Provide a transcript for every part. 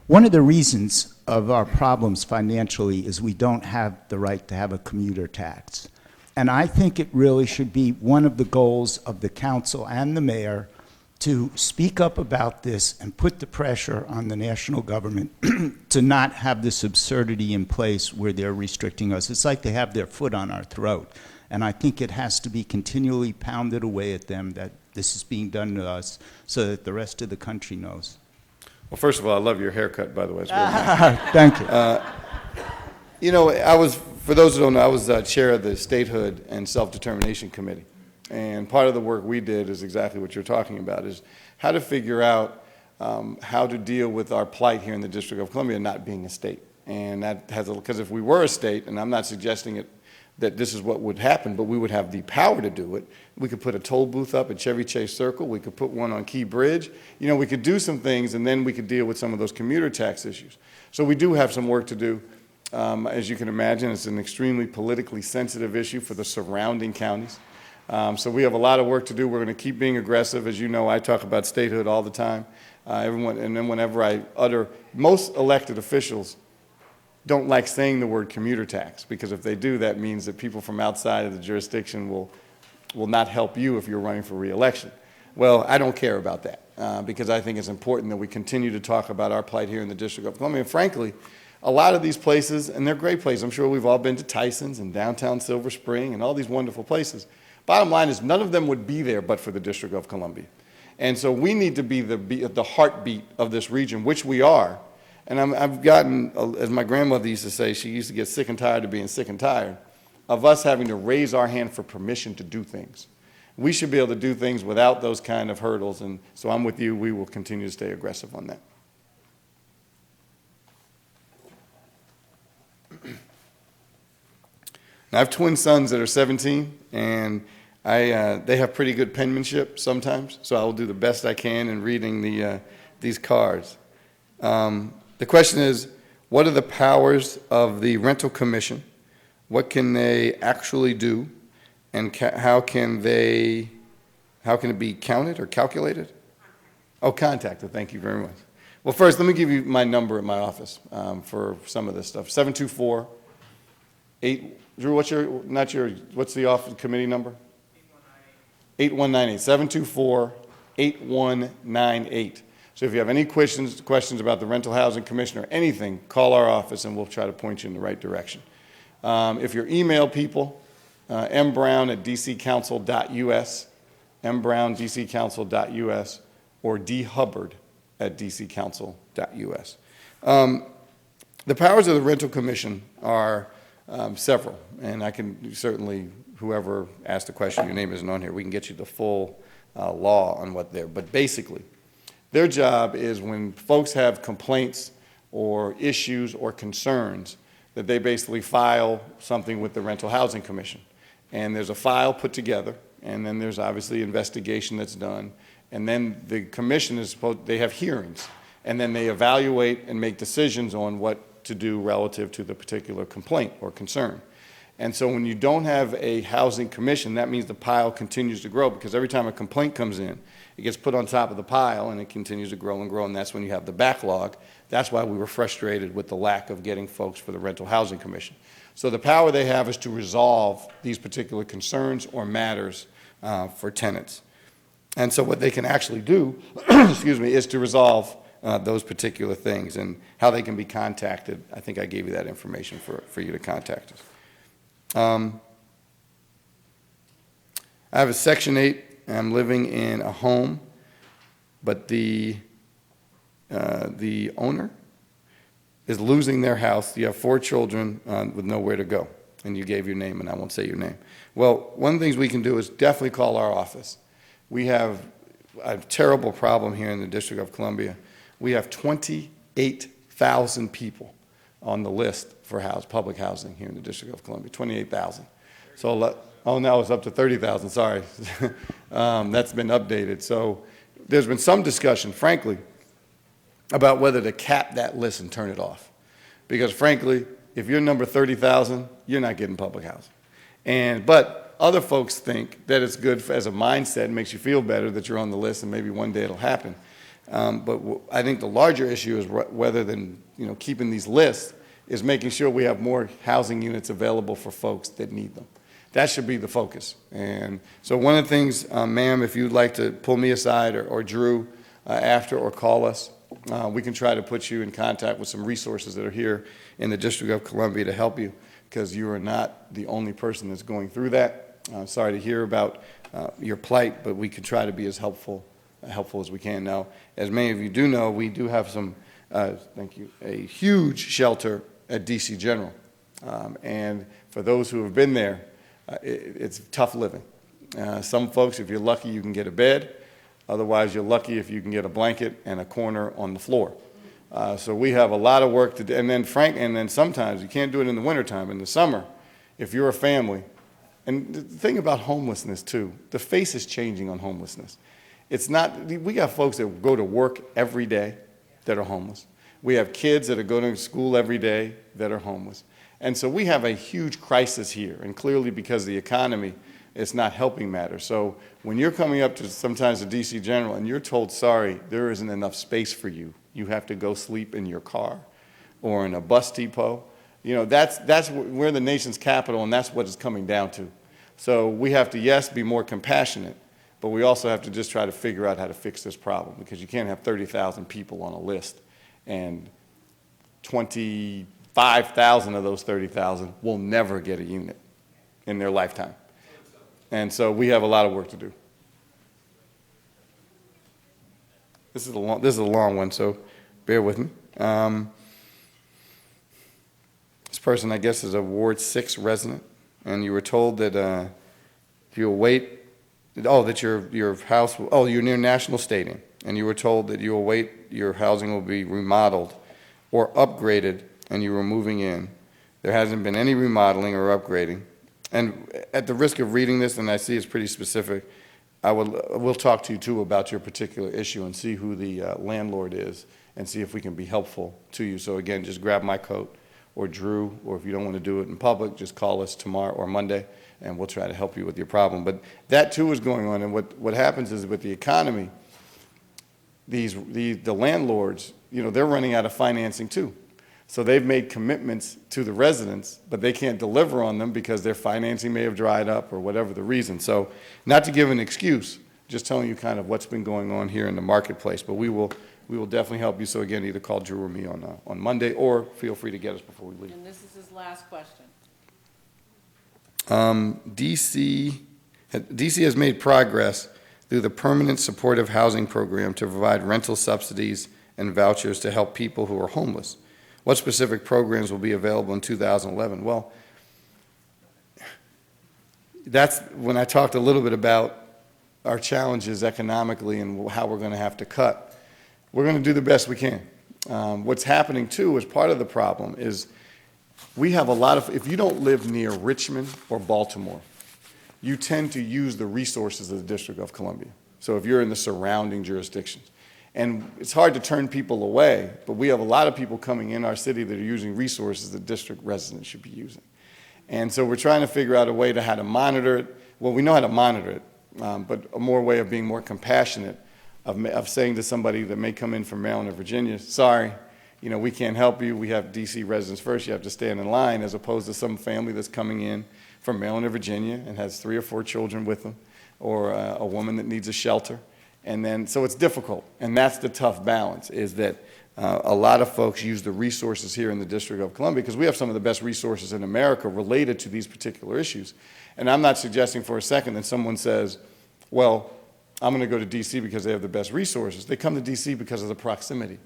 One of the reasons of our problems financially is we don't have the right to have a commuter tax. And I think it really should be one of the goals of the council and the mayor to speak up about this and put the pressure on the national government to not have this absurdity in place where they're restricting us. It's like they have their foot on our throat. And I think it has to be continually pounded away at them that this is being done to us so that the rest of the country knows. Well, first of all, I love your haircut, by the way. It's really nice. Thank you. You know, for those who don't know, I was chair of the Statehood and Self-Determination Committee. And part of the work we did is exactly what you're talking about, is how to figure out how to deal with our plight here in the District of Columbia not being a state. And that has, because if we were a state, and I'm not suggesting that this is what would happen, but we would have the power to do it. We could put a toll booth up at Chevy Chase Circle. We could put one on Key Bridge. You know, we could do some things, and then we could deal with some of those commuter tax issues. So we do have some work to do. As you can imagine, it's an extremely politically sensitive issue for the surrounding counties. So we have a lot of work to do. We're going to keep being aggressive. As you know, I talk about statehood all the time. And then whenever I utter, most elected officials don't like saying the word commuter tax, because if they do, that means that people from outside of the jurisdiction will not help you if you're running for re-election. Well, I don't care about that because I think it's important that we continue to talk about our plight here in the District of Columbia. And frankly, a lot of these places, and they're great places, I'm sure we've all been to Tyson's and downtown Silver Spring and all these wonderful places. Bottom line is none of them would be there but for the District of Columbia. And so we need to be the heartbeat of this region, which we are. And I've gotten, as my grandmother used to say, she used to get sick and tired of being sick and tired, of us having to raise our hand for permission to do things. We should be able to do things without those kind of hurdles, and so I'm with you. We will continue to stay aggressive on that. Now, I have twin sons that are 17, and they have pretty good penmanship sometimes, so I will do the best I can in reading these cards. The question is, what are the powers of the rental commission? What can they actually do? And how can it be counted or calculated? Oh, contacted, thank you very much. Well, first, let me give you my number at my office for some of this stuff. 724-8, Drew, what's the office committee number? 8198. 724-8198. So if you have any questions about the Rental Housing Commission or anything, call our office and we'll try to point you in the right direction. If you're email people, mbrown@dccouncil.us, mbrown@dccouncil.us, or dhubbard@dccouncil.us. The powers of the Rental Commission are several, and I can certainly, whoever asked the question, your name isn't on here, we can get you the full law on what they're, but basically, their job is when folks have complaints or issues or concerns that they basically file something with the Rental Housing Commission. And there's a file put together, and then there's obviously investigation that's done, and then the commission is supposed, they have hearings, and then they evaluate and make decisions on what to do relative to the particular complaint or concern. And so when you don't have a housing commission, that means the pile continues to grow, because every time a complaint comes in, it gets put on top of the pile and it continues to grow and grow, and that's when you have the backlog. That's why we were frustrated with the lack of getting folks for the Rental Housing Commission. So the power they have is to resolve these particular concerns or matters for tenants. And so what they can actually do, excuse me, is to resolve those particular things, and how they can be contacted. I think I gave you that information for you to contact us. I have a Section 8. I'm living in a home, but the owner is losing their house. You have 4 children with nowhere to go, and you gave your name, and I won't say your name. Well, one of the things we can do is definitely call our office. We have a terrible problem here in the District of Columbia. We have 28,000 people on the list for public housing here in the District of Columbia, 28,000. So, oh, now it's up to 30,000, sorry. That's been updated. So there's been some discussion, frankly, about whether to cap that list and turn it off. Because frankly, if you're number 30,000, you're not getting public housing. But other folks think that it's good as a mindset and makes you feel better that you're on the list, and maybe one day it'll happen. I think the larger issue is whether than, keeping these lists, is making sure we have more housing units available for folks that need them. That should be the focus. And so one of the things, ma'am, if you'd like to pull me aside or Drew after or call us, we can try to put you in contact with some resources that are here in the District of Columbia to help you, because you are not the only person that's going through that. Sorry to hear about your plight, but we can try to be as helpful as we can. Now, as many of you do know, we do have some, thank you, a huge shelter at DC General. And for those who have been there, it's tough living. Some folks, if you're lucky, you can get a bed. Otherwise, you're lucky if you can get a blanket and a corner on the floor. So we have a lot of work to do. And then sometimes you can't do it in the wintertime. In the summer, if you're a family, and the thing about homelessness too, the face is changing on homelessness. It's not, we got folks that go to work every day that are homeless. We have kids that are going to school every day that are homeless. And so we have a huge crisis here, and clearly because of the economy, it's not helping matters. So when you're coming up to sometimes the DC General and you're told, sorry, there isn't enough space for you, you have to go sleep in your car or in a bus depot, we're the nation's capital, and that's what it's coming down to. So we have to, yes, be more compassionate, but we also have to just try to figure out how to fix this problem, because you can't have 30,000 people on a list, and 25,000 of those 30,000 will never get a unit in their lifetime. And so we have a lot of work to do. This is a long one, so bear with me. This person, I guess, is a Ward 6 resident, and you were told that if you await, that your house, you're near National Stadium, and you were told that you await your housing will be remodeled or upgraded, and you were moving in. There hasn't been any remodeling or upgrading. And at the risk of reading this, and I see it's pretty specific, we'll talk to you too about your particular issue and see who the landlord is and see if we can be helpful to you. So again, just grab my coat or Drew, or if you don't want to do it in public, just call us tomorrow or Monday and we'll try to help you with your problem. But that too is going on, and what happens is with the economy, the landlords, they're running out of financing too. So they've made commitments to the residents, but they can't deliver on them because their financing may have dried up or whatever the reason. So not to give an excuse, just telling you kind of what's been going on here in the marketplace. But we will definitely help you. So again, either call Drew or me on Monday, or feel free to get us before we leave. And this is his last question. DC has made progress through the Permanent Supportive Housing Program to provide rental subsidies and vouchers to help people who are homeless. What specific programs will be available in 2011? Well, that's when I talked a little bit about our challenges economically and how we're going to have to cut. We're going to do the best we can. What's happening too, as part of the problem, is we have a lot of, if you don't live near Richmond or Baltimore, you tend to use the resources of the District of Columbia. So if you're in the surrounding jurisdictions. And it's hard to turn people away, but we have a lot of people coming in our city that are using resources that district residents should be using. And so we're trying to figure out a way to how to monitor it. Well, we know how to monitor it, but a more way of being more compassionate, of saying to somebody that may come in from Maryland or Virginia, sorry, we can't help you. We have DC residents first. You have to stand in line, as opposed to some family that's coming in from Maryland or Virginia and has 3 or 4 children with them, or a woman that needs a shelter. And then, so it's difficult, and that's the tough balance, is that a lot of folks use the resources here in the District of Columbia, because we have some of the best resources in America related to these particular issues. And I'm not suggesting for a second that someone says, well, I'm going to go to DC because they have the best resources. They come to DC because of the proximity.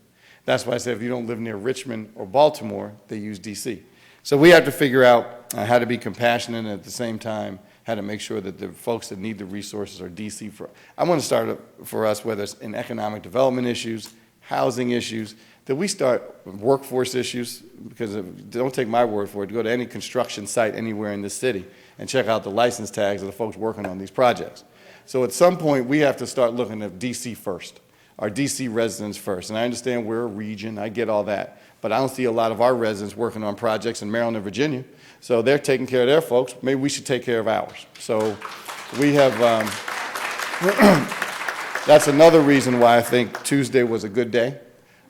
That's why I say if you don't live near Richmond or Baltimore, they use DC. So we have to figure out how to be compassionate, and at the same time, how to make sure that the folks that need the resources are DC for. I want to start for us, whether it's in economic development issues, housing issues, that we start workforce issues, because don't take my word for it. Go to any construction site anywhere in this city and check out the license tags of the folks working on these projects. So at some point, we have to start looking at DC first, our DC residents first. And I understand we're a region, I get all that, but I don't see a lot of our residents working on projects in Maryland and Virginia. So they're taking care of their folks. Maybe we should take care of ours. So we have, that's another reason why I think Tuesday was a good day,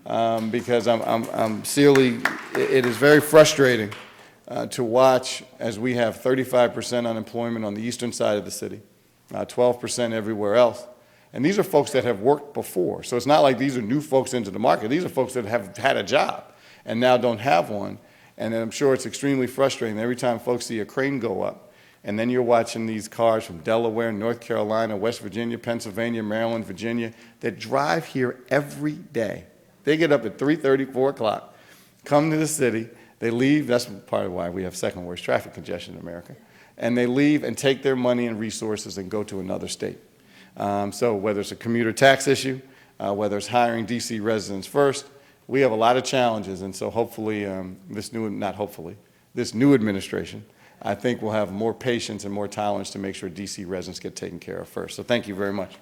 because I'm seriously, it is very frustrating to watch as we have 35% unemployment on the eastern side of the city, 12% everywhere else. And these are folks that have worked before. So it's not like these are new folks into the market. These are folks that have had a job and now don't have one. And I'm sure it's extremely frustrating every time folks see a crane go up. And then you're watching these cars from Delaware, North Carolina, West Virginia, Pennsylvania, Maryland, Virginia, that drive here every day. They get up at 3:30, 4 o'clock, come to the city, they leave. That's part of why we have second worst traffic congestion in America. And they leave and take their money and resources and go to another state. So whether it's a commuter tax issue, whether it's hiring DC residents first, we have a lot of challenges. And so hopefully, this new administration, I think will have more patience and more tolerance to make sure DC residents get taken care of first. So thank you very much.